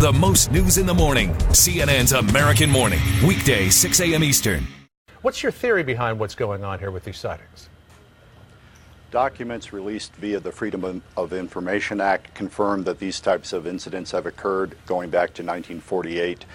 The most news in the morning. CNN's American Morning. Weekday, 6 a.m. Eastern. What's your theory behind what's going on here with these sightings? Documents released via the Freedom of Information Act confirm that these types of incidents have occurred going back to 1948.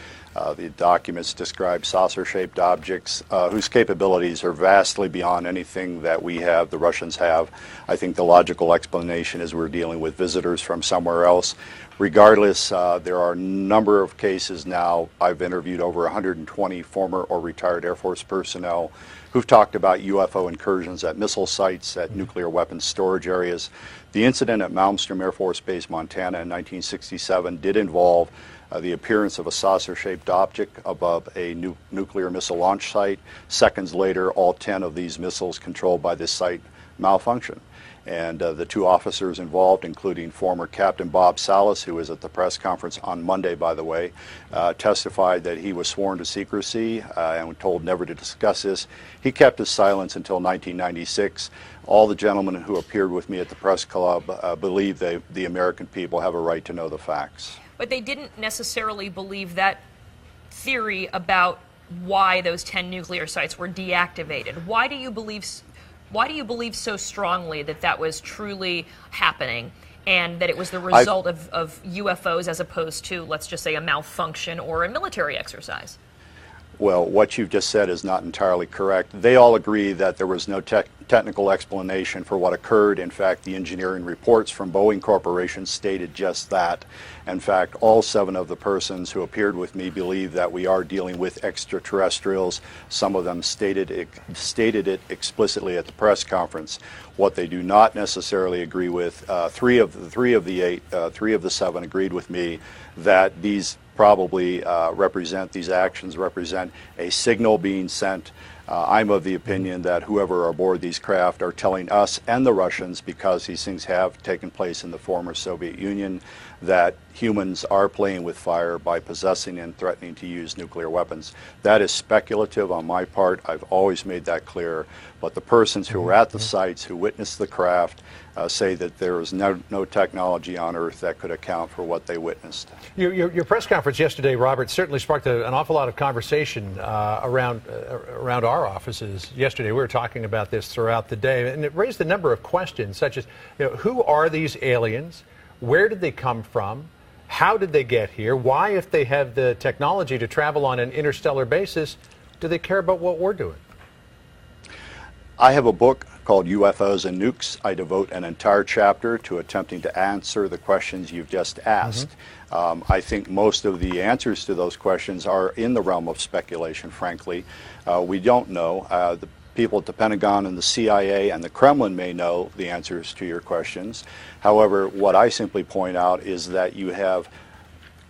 The documents describe saucer-shaped objects whose capabilities are vastly beyond anything that we have, the Russians have. I think the logical explanation is we're dealing with visitors from somewhere else. Regardless, there are a number of cases now. I've interviewed over 120 former or retired Air Force personnel who've talked about UFO incursions at missile sites, at nuclear weapons storage areas. The incident at Malmstrom Air Force Base, Montana in 1967 did involve the appearance of a saucer-shaped object above a nuclear missile launch site. Seconds later, all 10 of these missiles controlled by this site malfunctioned. And the two officers involved, including former Captain Bob Salas, who was at the press conference on Monday, by the way, testified that he was sworn to secrecy and told never to discuss this. He kept his silence until 1996. All the gentlemen who appeared with me at the press club believe the American people have a right to know the facts. But they didn't necessarily believe that theory about why those 10 nuclear sites were deactivated. Why do you believe so strongly that that was truly happening and that it was the result of UFOs as opposed to, let's just say, a malfunction or a military exercise? Well, what you've just said is not entirely correct. They all agree that there was no technical explanation for what occurred. In fact, the engineering reports from Boeing Corporation stated just that. In fact, all 7 of the persons who appeared with me believe that we are dealing with extraterrestrials. Some of them stated it explicitly at the press conference. What they do not necessarily agree with, three of the 7 agreed with me that these probably these actions represent a signal being sent. I'm of the opinion that whoever are aboard these craft are telling us and the Russians, because these things have taken place in the former Soviet Union, that humans are playing with fire by possessing and threatening to use nuclear weapons. That is speculative on my part. I've always made that clear. But the persons who were at the sites, who witnessed the craft, say that there is no technology on Earth that could account for what they witnessed. Your press conference yesterday, Robert, certainly sparked an awful lot of conversation around our offices yesterday. We were talking about this throughout the day, and it raised a number of questions, such as, who are these aliens? Where did they come from? How did they get here? Why, if they have the technology to travel on an interstellar basis, do they care about what we're doing? I have a book called UFOs and Nukes. I devote an entire chapter to attempting to answer the questions you've just asked. I think most of the answers to those questions are in the realm of speculation, frankly. We don't know. The people at the Pentagon and the CIA and the Kremlin may know the answers to your questions. However, what I simply point out is that you have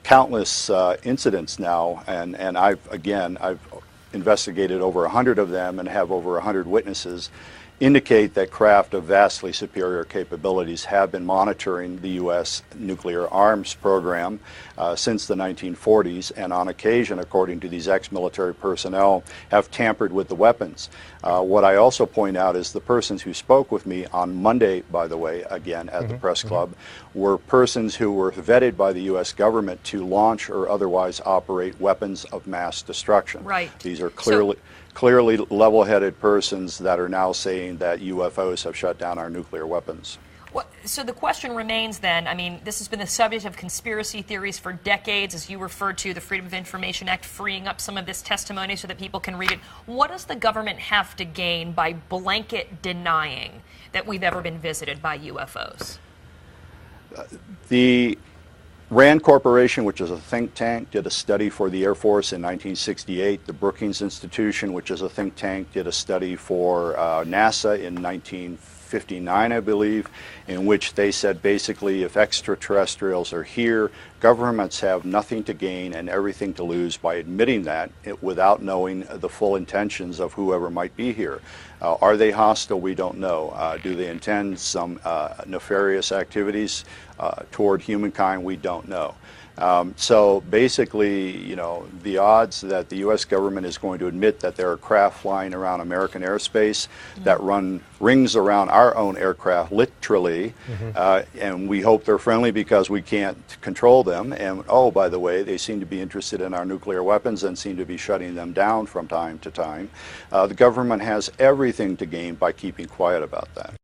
countless incidents now, and I've investigated over 100 of them and have over 100 witnesses, indicate that craft of vastly superior capabilities have been monitoring the U.S. nuclear arms program since the 1940s, and on occasion, according to these ex-military personnel, have tampered with the weapons. What I also point out is the persons who spoke with me on Monday, by the way, again at the press club, were persons who were vetted by the U.S. government to launch or otherwise operate weapons of mass destruction. Right. These are clearly level-headed persons that are now saying that UFOs have shut down our nuclear weapons. Well, so the question remains then, I mean, this has been the subject of conspiracy theories for decades, as you referred to, the Freedom of Information Act freeing up some of this testimony so that people can read it. What does the government have to gain by blanket denying that we've ever been visited by UFOs? The RAND Corporation, which is a think tank, did a study for the Air Force in 1968. The Brookings Institution, which is a think tank, did a study for NASA in 1959, I believe, in which they said basically if extraterrestrials are here, governments have nothing to gain and everything to lose by admitting that without knowing the full intentions of whoever might be here. Are they hostile? We don't know. Do they intend some nefarious activities toward humankind? We don't know. So basically, you know, the odds that the U.S. government is going to admit that there are craft flying around American airspace that run rings around our own aircraft, literally, and we hope they're friendly because we can't control them. And oh, by the way, they seem to be interested in our nuclear weapons and seem to be shutting them down from time to time. The government has everything to gain by keeping quiet about that.